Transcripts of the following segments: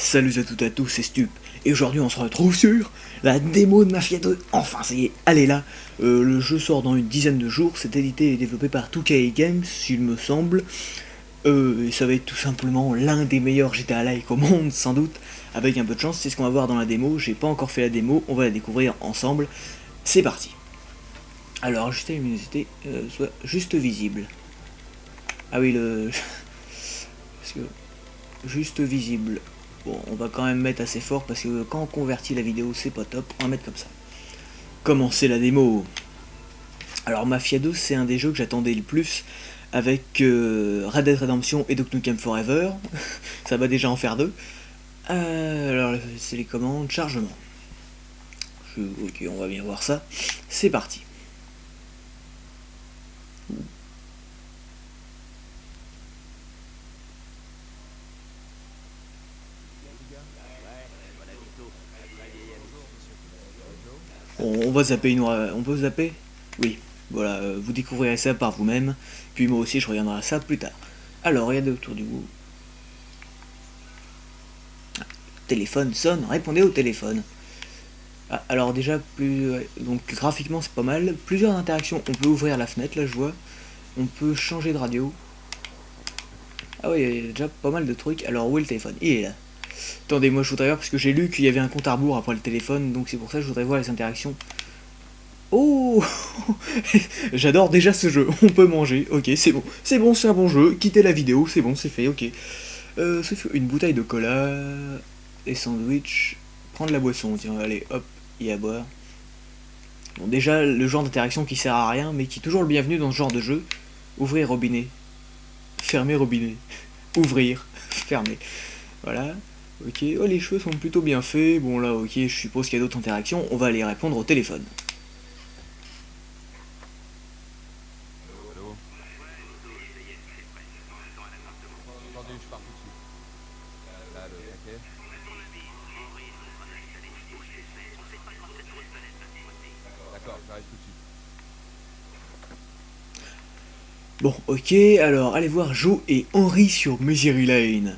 Salut à toutes et à tous, c'est Stup, et aujourd'hui on se retrouve sur la démo de Mafia 2. Enfin ça y est, elle est là. Le jeu sort dans une dizaine de jours, c'est édité et développé par 2K Games, s'il me semble. Et ça va être tout simplement l'un des meilleurs GTA-like au monde, sans doute. Avec un peu de chance, c'est ce qu'on va voir dans la démo. J'ai pas encore fait la démo, on va la découvrir ensemble. C'est parti. Alors, juste à la luminosité, soit juste visible. Ah oui, le... Parce que... Juste visible. Bon, on va quand même mettre assez fort parce que quand on convertit la vidéo, c'est pas top. On va mettre comme ça. Commencer la démo. Alors, Mafia 2, c'est un des jeux que j'attendais le plus avec Red Dead Redemption et Duke Nukem Forever. Ça va déjà en faire deux. Alors, c'est les commandes. Chargement. Ok, on va bien voir ça. C'est parti. On va zapper on peut zapper. Oui, voilà, vous découvrirez ça par vous-même, puis moi aussi je reviendrai à ça plus tard. Alors, regardez autour du bout. Téléphone sonne, répondez au téléphone. Ah, alors déjà, donc graphiquement c'est pas mal. Plusieurs interactions, on peut ouvrir la fenêtre, là je vois. On peut changer de radio. Ah oui, il y a déjà pas mal de trucs. Alors où est le téléphone? Il est là. Attendez, moi je voudrais voir parce que j'ai lu qu'il y avait un compte à rebours après le téléphone, donc c'est pour ça que je voudrais voir les interactions. Oh, j'adore déjà ce jeu, on peut manger, ok, c'est bon, c'est un bon jeu, quittez la vidéo, c'est bon, c'est fait, ok. Une bouteille de cola, des sandwichs, prendre la boisson, tiens, allez, hop, et à boire. Bon, déjà, le genre d'interaction qui sert à rien, mais qui est toujours le bienvenu dans ce genre de jeu. Ouvrir robinet, fermer robinet, ouvrir, fermer, voilà. Ok, oh, les cheveux sont plutôt bien faits, bon là, ok, je suppose qu'il y a d'autres interactions, on va aller répondre au téléphone. Attendez, je pars tout de suite. Là, ok. D'accord, j'arrive tout de suite. Bon, ok, alors allez voir Joe et Henry sur Misery Lane.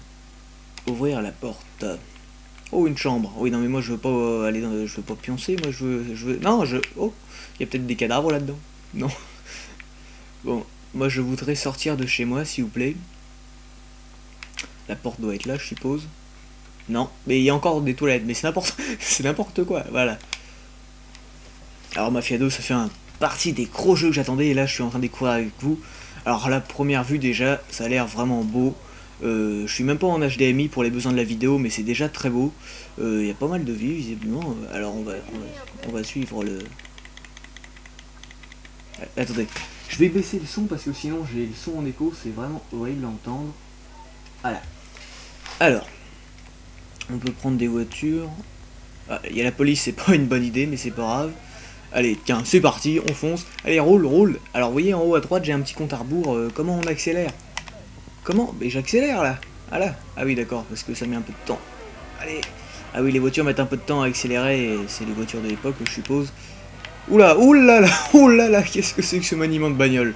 Ouvrir la porte. Oh, une chambre. Oui, non, mais moi je veux pas aller dans. Je veux pas pioncer, moi je veux. Non, je. Oh, il y a peut-être des cadavres là-dedans. Non. Bon, moi je voudrais sortir de chez moi, s'il vous plaît. La porte doit être là, je suppose. Non, mais il y a encore des toilettes, mais c'est n'importe. C'est n'importe quoi, voilà. Alors, Mafia 2, ça fait un partie des gros jeux que j'attendais, et là je suis en train de découvrir avec vous. Alors, la première vue, déjà, ça a l'air vraiment beau. Je suis même pas en HDMI pour les besoins de la vidéo, mais c'est déjà très beau. Il y a pas mal de vues, visiblement. Alors, on va suivre le... Attendez, je vais baisser le son parce que sinon j'ai le son en écho, c'est vraiment horrible à entendre. Voilà. Alors, on peut prendre des voitures. Ah, il y a la police, c'est pas une bonne idée, mais c'est pas grave. Allez, tiens, c'est parti, on fonce. Allez, roule, roule. Alors, vous voyez, en haut à droite, j'ai un petit compte à rebours. Comment on accélère? Comment? Mais j'accélère, là. Ah là. Ah oui, d'accord, parce que ça met un peu de temps. Allez. Ah oui, les voitures mettent un peu de temps à accélérer, et c'est les voitures de l'époque, je suppose. Oula, oulala, oulala, qu'est-ce que c'est que ce maniement de bagnole?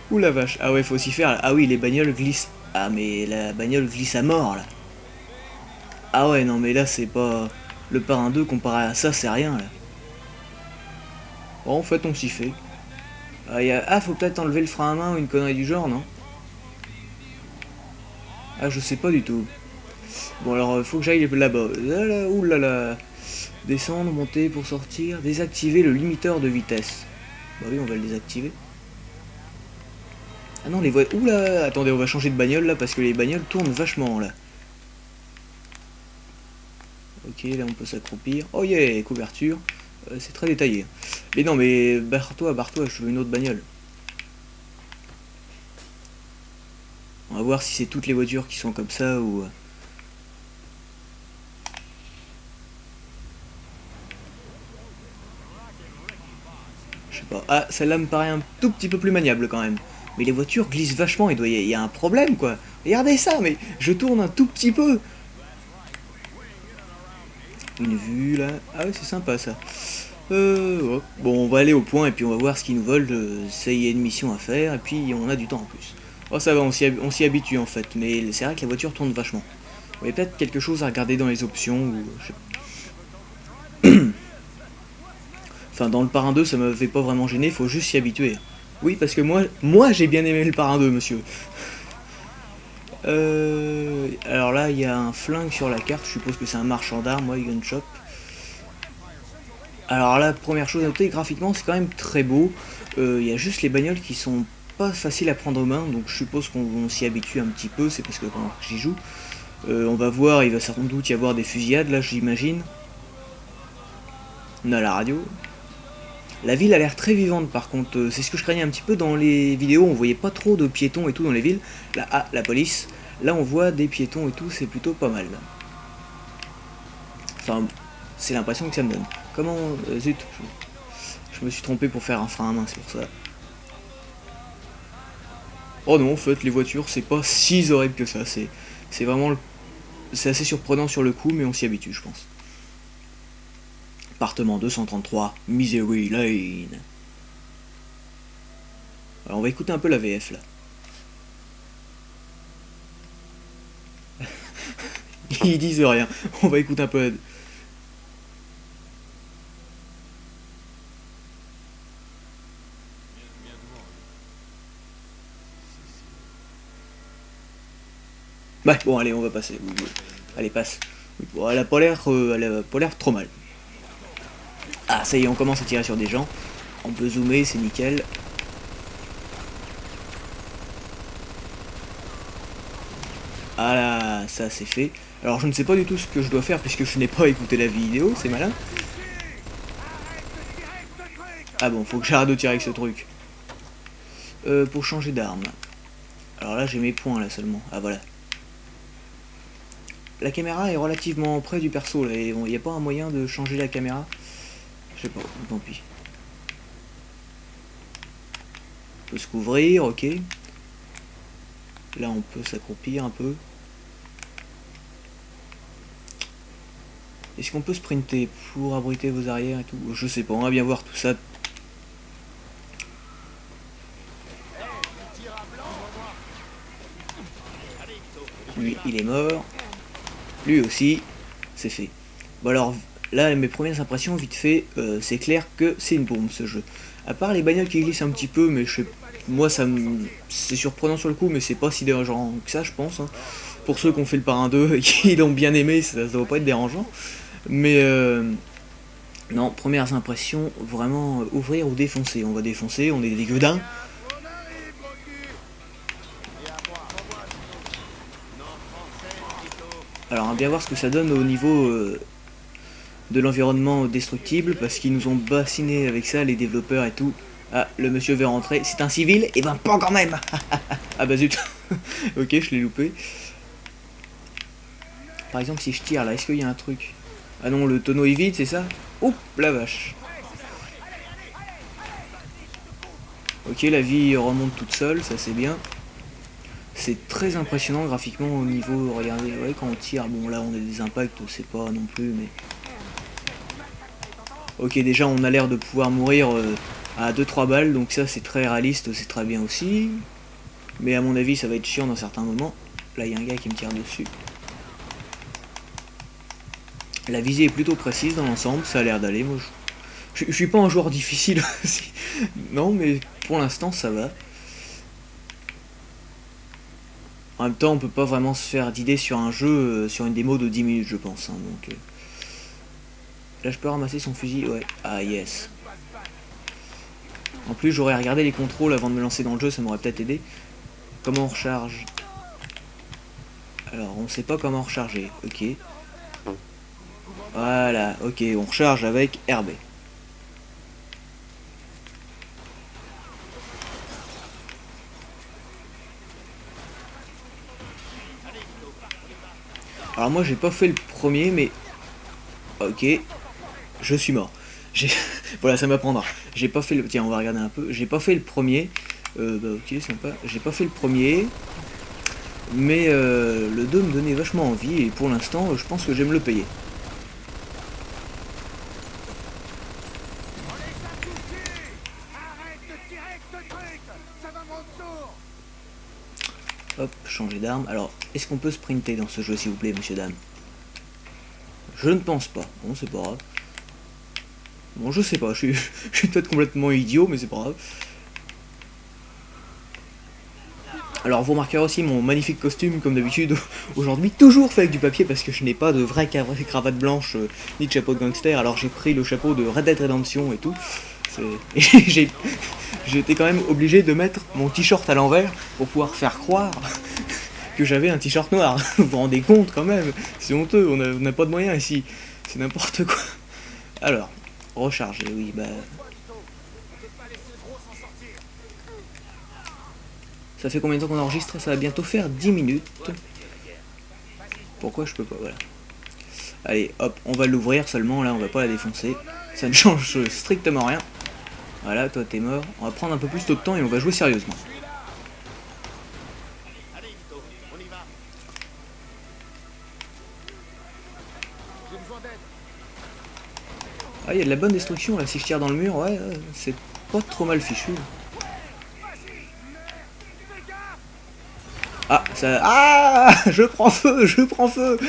Oula vache. Ah ouais, faut s'y faire. Ah oui, les bagnoles glissent. Ah, mais la bagnole glisse à mort, là. Ah ouais, non, mais là, c'est pas... Le Parrain 2 comparé à ça, c'est rien, là. Bon, en fait, on s'y fait. Ah, faut peut-être enlever le frein à main ou une connerie du genre, non? Ah, je sais pas du tout. Bon, alors, faut que j'aille là-bas. Oulala. Descendre, monter pour sortir. Désactiver le limiteur de vitesse. Bah oui, on va le désactiver. Ah non, les voitures... Oula, attendez, on va changer de bagnole, là, parce que les bagnoles tournent vachement, là. Ok, là, on peut s'accroupir. Oh yeah, couverture. C'est très détaillé. Mais non, mais barre-toi, je veux une autre bagnole. On va voir si c'est toutes les voitures qui sont comme ça ou... Je sais pas. Ah, celle-là me paraît un tout petit peu plus maniable quand même. Mais les voitures glissent vachement, il y a un problème quoi. Regardez ça, mais je tourne un tout petit peu. Une vue là. Ah ouais, c'est sympa ça. Ouais. Bon, on va aller au point et puis on va voir ce qu'ils nous veulent. Ça y est, une mission à faire et puis on a du temps en plus. Oh, ça va, on s'y habitue en fait. Mais c'est vrai que la voiture tourne vachement. Il y a peut-être quelque chose à regarder dans les options ou je sais Enfin, dans le Parrain 2, ça m'avait pas vraiment gêné, faut juste s'y habituer. Oui, parce que moi j'ai bien aimé le Parrain 2, monsieur. Alors là, il y a un flingue sur la carte, je suppose que c'est un marchand d'armes, ouais, gun shop. Alors là, première chose à noter, graphiquement, c'est quand même très beau. Il y a juste les bagnoles qui sont pas faciles à prendre en main, donc je suppose qu'on s'y habitue un petit peu, c'est parce que quand j'y joue. On va voir, il va sans doute y avoir des fusillades, là, j'imagine. On a la radio. La ville a l'air très vivante par contre, c'est ce que je craignais un petit peu dans les vidéos, on voyait pas trop de piétons et tout dans les villes. Là, ah, la police, là on voit des piétons et tout, c'est plutôt pas mal. Enfin, c'est l'impression que ça me donne. Comment... zut, je me suis trompé pour faire un frein à main, c'est pour ça. Oh non, en fait, les voitures, c'est pas si horrible que ça, c'est vraiment... C'est assez surprenant sur le coup, mais on s'y habitue, je pense. Appartement 233, Misery Lane. Alors on va écouter un peu la VF là. Ils disent rien, on va écouter un peu la... Ouais, bon allez, on va passer. Oui, oui. Allez, passe. Oui, bon, elle a pas l'air trop mal. Ah, ça y est, on commence à tirer sur des gens. On peut zoomer, c'est nickel. Ah là, ça c'est fait. Alors je ne sais pas du tout ce que je dois faire puisque je n'ai pas écouté la vidéo, c'est malin. Ah bon, faut que j'arrête de tirer avec ce truc. Pour changer d'arme. Alors là j'ai mes points là seulement. Ah voilà. La caméra est relativement près du perso là, et il n'y a pas un moyen de changer la caméra. Je sais pas, tant pis. On peut se couvrir, ok. Là on peut s'accroupir un peu. Est-ce qu'on peut sprinter pour abriter vos arrières et tout? Je sais pas, on va bien voir tout ça. Lui, il est mort. Lui aussi, c'est fait. Bon alors, là, mes premières impressions, vite fait, c'est clair que c'est une bombe, ce jeu. À part les bagnoles qui glissent un petit peu, mais je sais... Moi, c'est surprenant sur le coup, mais c'est pas si dérangeant que ça, je pense. Hein. Pour ceux qui ont fait le Parrain 2 et qui l'ont bien aimé, ça doit pas être dérangeant. Mais, non, premières impressions, vraiment, ouvrir ou défoncer. On va défoncer, on est des gueudins. Alors, on va bien voir ce que ça donne au niveau de l'environnement destructible, parce qu'ils nous ont bassiné avec ça, les développeurs et tout. Ah, le monsieur veut rentrer, c'est un civil, et ben pas quand même. Ah bah zut. Ok, je l'ai loupé. Par exemple, si je tire là, est-ce qu'il y a un truc? Ah non, le tonneau est vide, c'est ça? Oup, la vache. Ok, la vie remonte toute seule, ça c'est bien. C'est très impressionnant graphiquement au niveau, regardez, ouais, quand on tire, bon là on a des impacts, c'est pas non plus, mais... Ok, déjà on a l'air de pouvoir mourir à 2-3 balles, donc ça c'est très réaliste, c'est très bien aussi. Mais à mon avis ça va être chiant dans certains moments. Là il y a un gars qui me tire dessus. La visée est plutôt précise dans l'ensemble, ça a l'air d'aller. Moi je suis pas un joueur difficile aussi. Non mais pour l'instant ça va. En même temps, on peut pas vraiment se faire d'idée sur un jeu, sur une démo de 10 minutes, je pense. Hein, donc, là, je peux ramasser son fusil, ouais. Ah, yes. En plus, j'aurais regardé les contrôles avant de me lancer dans le jeu, ça m'aurait peut-être aidé. Comment on recharge? Alors, on sait pas comment recharger, ok. Voilà, ok, on recharge avec RB. Alors moi j'ai pas fait le premier mais... Ok. Je suis mort. Voilà, ça m'apprendra. J'ai pas fait le... Tiens, on va regarder un peu. J'ai pas fait le premier. Bah ok, sympa. J'ai pas fait le premier. Mais le 2 me donnait vachement envie et pour l'instant je pense que je vais me le payer. Hop, changer d'arme. Alors, est-ce qu'on peut sprinter dans ce jeu, s'il vous plaît, monsieur, dame? Je ne pense pas. Bon, c'est pas grave. Bon, je sais pas, je suis peut-être complètement idiot, mais c'est pas grave. Alors, vous remarquerez aussi mon magnifique costume, comme d'habitude, aujourd'hui, toujours fait avec du papier, parce que je n'ai pas de vraie cravate blanche, ni de chapeau de gangster, alors j'ai pris le chapeau de Red Dead Redemption et tout. Et j'ai été quand même obligé de mettre mon t-shirt à l'envers, pour pouvoir faire croire que j'avais un t-shirt noir. Vous vous rendez compte, quand même? C'est honteux, on n'a pas de moyens ici. C'est n'importe quoi. Alors, recharger, oui, bah... Ça fait combien de temps qu'on enregistre? Ça va bientôt faire 10 minutes. Pourquoi je peux pas? Voilà. Allez, hop, on va l'ouvrir seulement, là, on va pas la défoncer. Ça ne change strictement rien. Voilà, toi t'es mort. On va prendre un peu plus de temps et on va jouer sérieusement. Ah, il y a de la bonne destruction là, si je tire dans le mur, ouais, c'est pas trop mal fichu. Ah, ça... Ah, je prends feu, je prends feu.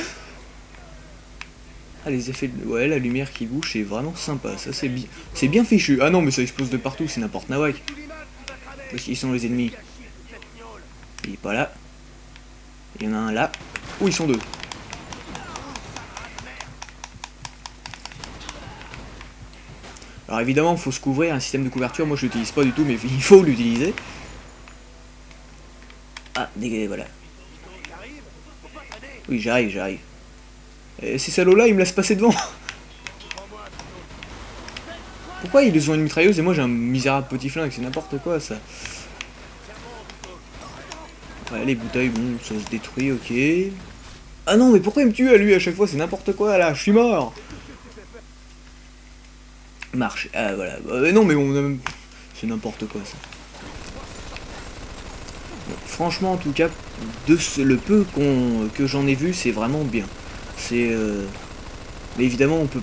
Ah, les effets de... Ouais, la lumière qui bouge, c'est vraiment sympa, ça c'est bien fichu. Ah non, mais ça explose de partout, c'est n'importe nawak. Parce qu'ils sont les ennemis. Il est pas là. Il y en a un là. Oh, ils sont deux. Alors évidemment, il faut se couvrir, un système de couverture, moi je l'utilise pas du tout, mais il faut l'utiliser. Ah, dégagez, voilà. Oui, j'arrive. Et ces salauds-là, ils me laissent passer devant. Pourquoi ils ont une mitrailleuse et moi j'ai un misérable petit flingue? C'est n'importe quoi, ça. Ouais, les bouteilles, bon, ça se détruit, ok. Ah non, mais pourquoi il me tue à lui à chaque fois? C'est n'importe quoi, là, je suis mort. Marche, ah voilà. Non, mais on... C'est n'importe quoi, ça. Bon, franchement, en tout cas, le peu que j'en ai vu, c'est vraiment bien. C'est... Mais évidemment, je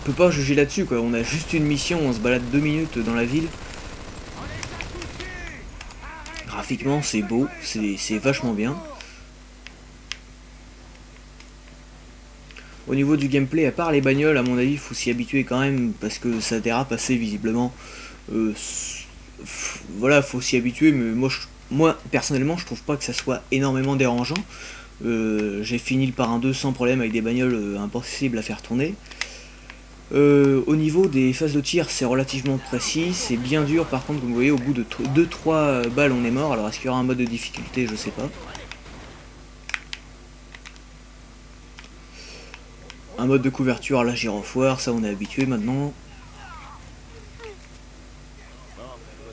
peux pas juger là-dessus, quoi. On a juste une mission, on se balade 2 minutes dans la ville. Graphiquement, c'est beau, c'est vachement bien. Au niveau du gameplay, à part les bagnoles, à mon avis, il faut s'y habituer quand même, parce que ça dérape assez visiblement. Voilà, faut s'y habituer, mais moi, personnellement, je trouve pas que ça soit énormément dérangeant. J'ai fini le parrain 2 sans problème avec des bagnoles impossibles à faire tourner. Au niveau des phases de tir, c'est relativement précis, c'est bien dur par contre, comme vous voyez, au bout de 2-3 balles on est mort. Alors est-ce qu'il y aura un mode de difficulté? Je sais pas. Un mode de couverture, la gyrophare, ça on est habitué maintenant.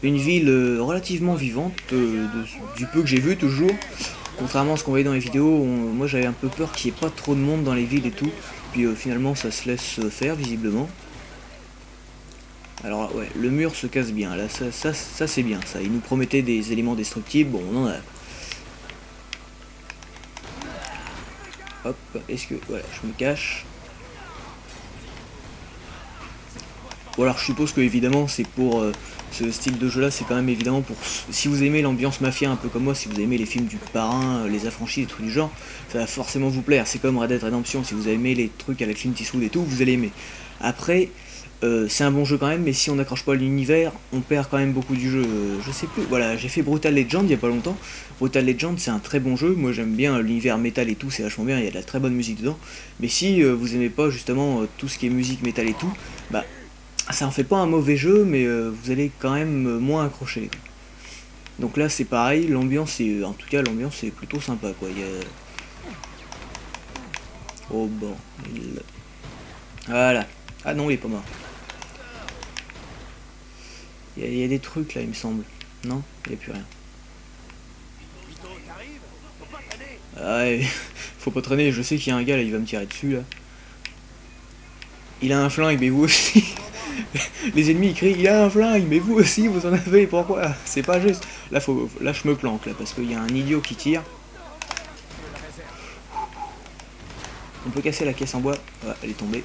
Une ville relativement vivante, du peu que j'ai vu toujours. Contrairement à ce qu'on voyait dans les vidéos, moi j'avais un peu peur qu'il n'y ait pas trop de monde dans les villes et tout. Puis finalement ça se laisse faire visiblement. Alors ouais, le mur se casse bien, là ça c'est bien ça. Il nous promettait des éléments destructibles, bon on en a. Hop, est-ce que... Voilà, je me cache. Bon alors je suppose que évidemment c'est pour ce style de jeu là, c'est quand même évidemment pour... Si vous aimez l'ambiance mafia un peu comme moi, si vous aimez les films du parrain, les affranchis, des trucs du genre, ça va forcément vous plaire. C'est comme Red Dead Redemption, si vous aimez les trucs avec Clint Eastwood et tout, vous allez aimer. Après, c'est un bon jeu quand même, mais si on n'accroche pas à l'univers, on perd quand même beaucoup du jeu. Je sais plus, voilà, j'ai fait Brutal Legend il y a pas longtemps. Brutal Legend c'est un très bon jeu, moi j'aime bien l'univers métal et tout, c'est vachement bien, il y a de la très bonne musique dedans. Mais si vous aimez pas justement tout ce qui est musique, métal et tout, bah ça en fait pas un mauvais jeu, mais vous allez quand même moins accrocher. Donc là c'est pareil, l'ambiance est, en tout cas l'ambiance est plutôt sympa quoi. Il y a... Oh bon, voilà. Ah non il est pas mort. Il y a des trucs là il me semble. Non, il n'y a plus rien. Ah ouais, faut pas traîner, je sais qu'il y a un gars là, il va me tirer dessus là. Il a un flingue, mais vous aussi. Les ennemis ils crient, il a un flingue, mais vous aussi vous en avez, pourquoi? C'est pas juste. Là, là je me planque là, parce qu'il y a un idiot qui tire. On peut casser la caisse en bois. Ouais, elle est tombée.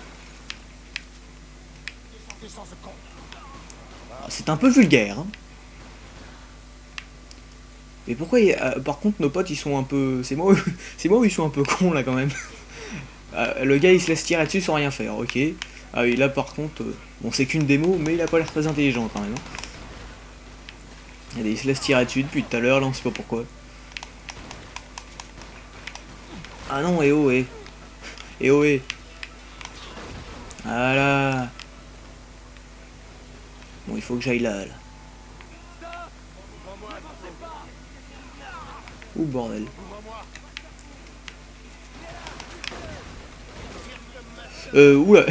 C'est un peu vulgaire. Hein. Mais pourquoi, par contre, nos potes, ils sont un peu... C'est moi, c'est moi où ils sont un peu cons, là, quand même. Le gars, il se laisse tirer dessus sans rien faire, ok. Ah oui, là, par contre... bon, c'est qu'une démo, mais il a pas l'air très intelligent, quand même. Allez, il se laisse tirer dessus depuis tout à l'heure, là, on sait pas pourquoi. Ah non, eh oh, eh. Eh oh, eh. Voilà. Bon, il faut que j'aille là. Ouh, bordel. Oula,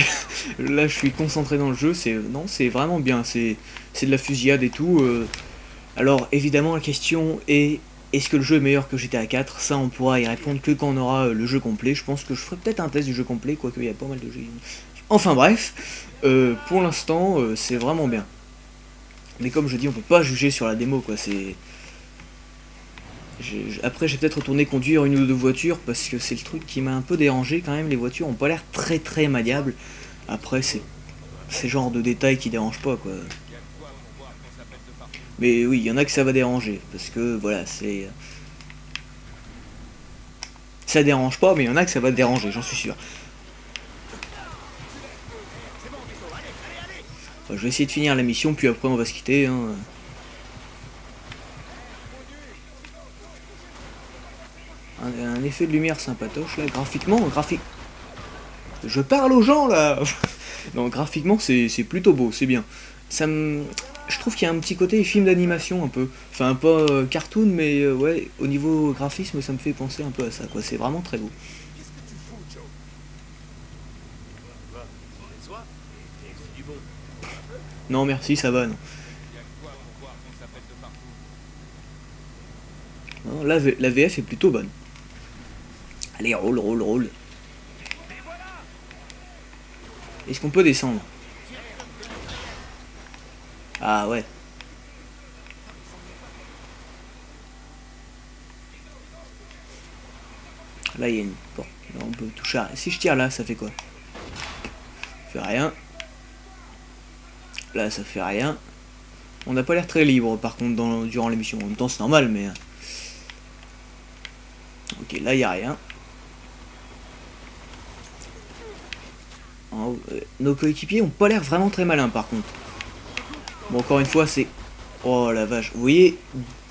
là je suis concentré dans le jeu, non, c'est vraiment bien, c'est de la fusillade et tout. Alors évidemment la question est, est-ce que le jeu est meilleur que GTA 4? Ça on pourra y répondre que quand on aura le jeu complet. Je pense que je ferai peut-être un test du jeu complet, quoique il y a pas mal de jeux. Enfin bref, pour l'instant c'est vraiment bien. Mais comme je dis, on peut pas juger sur la démo, quoi, c'est... Après j'ai peut-être retourné conduire une ou deux voitures parce que c'est le truc qui m'a un peu dérangé quand même, les voitures ont pas l'air très maniables. Après c'est genre de détails qui dérangent pas, quoi. Mais oui, il y en a que ça va déranger parce que voilà, c'est... Ça dérange pas, mais il y en a que ça va déranger, j'en suis sûr. Enfin, je vais essayer de finir la mission, puis après on va se quitter, hein. Un effet de lumière sympatoche là, graphiquement, Je parle aux gens là. Non, graphiquement c'est plutôt beau, c'est bien. Ça me... Je trouve qu'il y a un petit côté film d'animation un peu. Enfin pas cartoon, mais ouais, au niveau graphisme ça me fait penser un peu à ça, quoi. C'est vraiment très beau. Non merci, ça va, non. Non, la VF est plutôt bonne. Allez, roule. Est-ce qu'on peut descendre? Ah ouais. Là il y a une porte. Là on peut toucher à... Si je tire là, ça fait quoi? Ça fait rien. Là ça fait rien. On n'a pas l'air très libre par contre durant l'émission. En même temps c'est normal, mais... Ok, là il n'y a rien. Nos coéquipiers ont pas l'air vraiment très malins par contre. Bon, encore une fois, c'est... Oh la vache, vous voyez,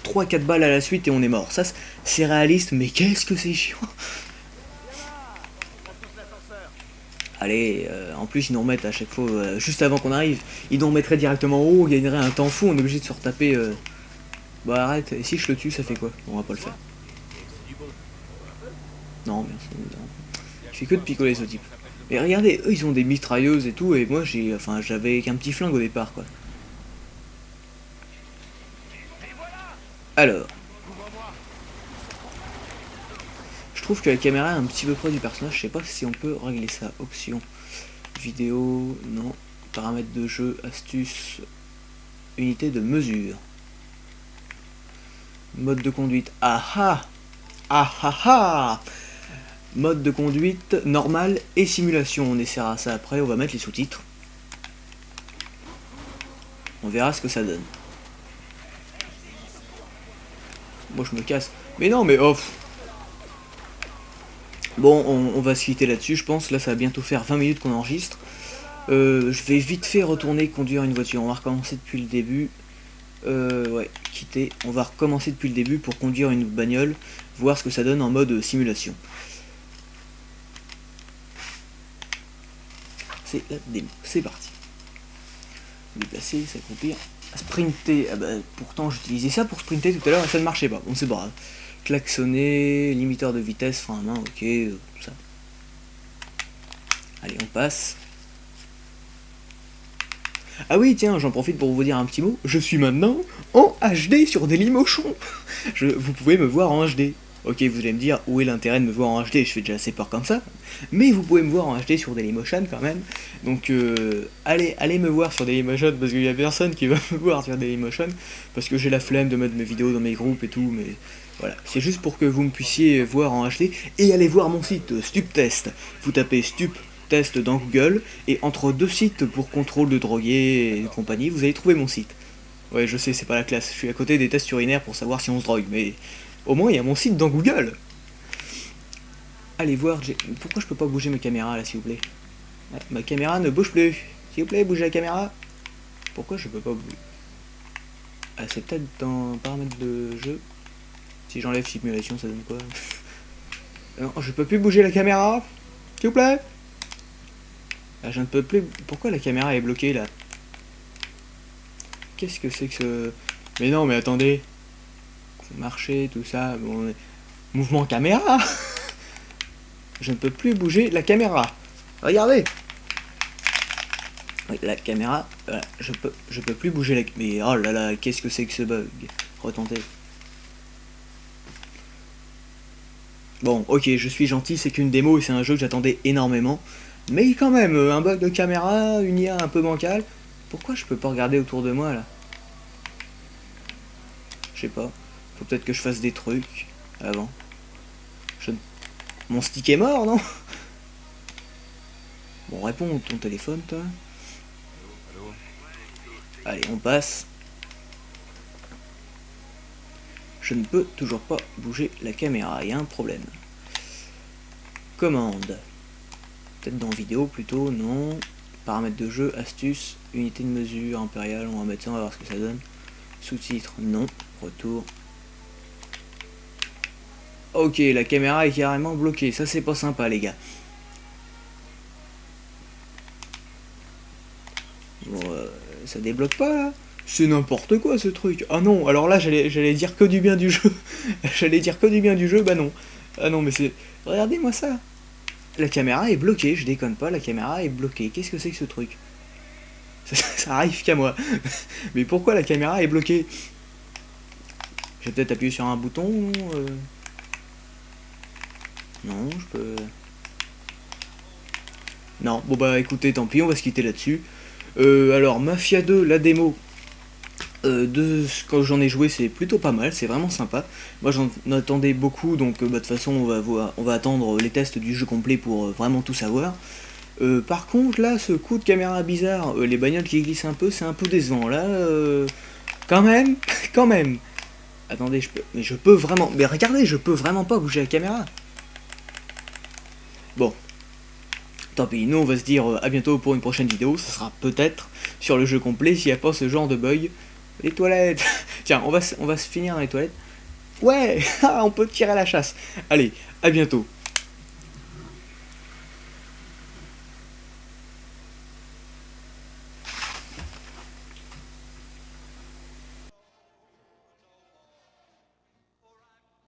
3-4 balles à la suite et on est mort. Ça, c'est réaliste, mais qu'est-ce que c'est chiant. Allez, en plus ils nous remettent à chaque fois, juste avant qu'on arrive, ils nous remettraient directement en haut, on gagnerait un temps fou, on est obligé de se retaper... Bah arrête, et si je le tue, ça fait quoi? On va pas le faire. Non, merci. Je fais que de picoler ce type. Mais regardez, eux ils ont des mitrailleuses et tout, et moi j'avais qu'un petit flingue au départ, quoi. Alors, je trouve que la caméra est un petit peu près du personnage, je sais pas si on peut régler ça. Options, vidéo, non, paramètres de jeu, astuces, unité de mesure, mode de conduite, ah ah, mode de conduite normal et simulation, on essaiera ça après, on va mettre les sous-titres, on verra ce que ça donne. Moi je me casse, mais non mais off. Bon, on va se quitter là-dessus, je pense. Là, ça va bientôt faire 20 minutes qu'on enregistre. Je vais vite fait retourner conduire une voiture. On va recommencer depuis le début. Ouais, quitter. On va recommencer depuis le début pour conduire une bagnole, voir ce que ça donne en mode simulation. C'est la démo. C'est parti. Déplacer, s'accomplir. Sprinter. Ah bah, pourtant, j'utilisais ça pour sprinter tout à l'heure et ça ne marchait pas. Bon, c'est pas grave. Klaxonner, limiteur de vitesse, frein à main, ok, tout ça. Allez, on passe. Ah oui, tiens, j'en profite pour vous dire un petit mot. Je suis maintenant en HD sur Dailymotion. Vous pouvez me voir en HD. Ok, vous allez me dire, où est l'intérêt de me voir en HD? Je fais déjà assez peur comme ça. Mais vous pouvez me voir en HD sur Dailymotion quand même. Donc, allez me voir sur Dailymotion, parce qu'il y a personne qui va me voir sur Dailymotion. Parce que j'ai la flemme de mettre mes vidéos dans mes groupes et tout, mais... Voilà, c'est juste pour que vous me puissiez voir en HD. Et allez voir mon site, StupTest. Vous tapez Stup test dans Google, et entre deux sites pour contrôle de drogués et compagnie, vous allez trouver mon site. Ouais, je sais, c'est pas la classe. Je suis à côté des tests urinaires pour savoir si on se drogue, mais au moins il y a mon site dans Google. Allez voir, pourquoi je peux pas bouger ma caméra là, s'il vous plaît? Ouais, ma caméra ne bouge plus. S'il vous plaît, bougez la caméra. Pourquoi je peux pas bouger? Ah, c'est peut-être dans paramètres de jeu. Si j'enlève simulation, ça donne quoi? Non, je peux plus bouger la caméra. S'il vous plaît. Ah, je ne peux plus. Pourquoi la caméra est bloquée là? Qu'est-ce que c'est que ce... Mais non, mais attendez. Marcher, tout ça. Bon, mouvement caméra. Je ne peux plus bouger la caméra. Regardez. Oui, la caméra, voilà, je peux plus bouger la... Mais oh là là, qu'est-ce que c'est que ce bug? Retentez. Bon, ok, je suis gentil, c'est qu'une démo et c'est un jeu que j'attendais énormément. Mais quand même, un bug de caméra, une IA un peu bancale. Pourquoi je peux pas regarder autour de moi là? Je sais pas. Faut peut-être que je fasse des trucs avant. Je... Mon stick est mort, non? Bon, réponds ton téléphone, toi. Allô? Allez, on passe. Je ne peux toujours pas bouger la caméra, il y a un problème. Commande. Peut-être dans vidéo plutôt, non. Paramètres de jeu, astuces, unité de mesure, impériale, on va mettre ça, on va voir ce que ça donne. Sous-titres, non. Retour. Ok, la caméra est carrément bloquée, ça c'est pas sympa les gars. Bon, ça débloque pas là? C'est n'importe quoi ce truc. Ah non, alors là j'allais dire que du bien du jeu. J'allais dire que du bien du jeu, bah non. Ah non mais c'est... Regardez-moi ça. La caméra est bloquée, je déconne pas, la caméra est bloquée. Qu'est-ce que c'est que ce truc? Ça arrive qu'à moi. Mais pourquoi la caméra est bloquée? J'ai peut-être appuyé sur un bouton. Non, je peux... Non, bon bah écoutez, tant pis, on va se quitter là-dessus. Alors, Mafia 2, la démo, quand j'en ai joué, c'est plutôt pas mal, c'est vraiment sympa. Moi j'en attendais beaucoup, donc bah, de toute façon on va attendre les tests du jeu complet pour vraiment tout savoir. Par contre là, ce coup de caméra bizarre, les bagnoles qui glissent un peu, c'est un peu décevant. Là, quand même, quand même. Attendez, mais je peux vraiment... Mais regardez, je peux vraiment pas bouger la caméra. Bon. Tant pis, nous on va se dire à bientôt pour une prochaine vidéo, ça sera peut-être sur le jeu complet s'il n'y a pas ce genre de bug. Les toilettes. Tiens, on va se finir dans les toilettes. Ouais, on peut tirer à la chasse. Allez, à bientôt.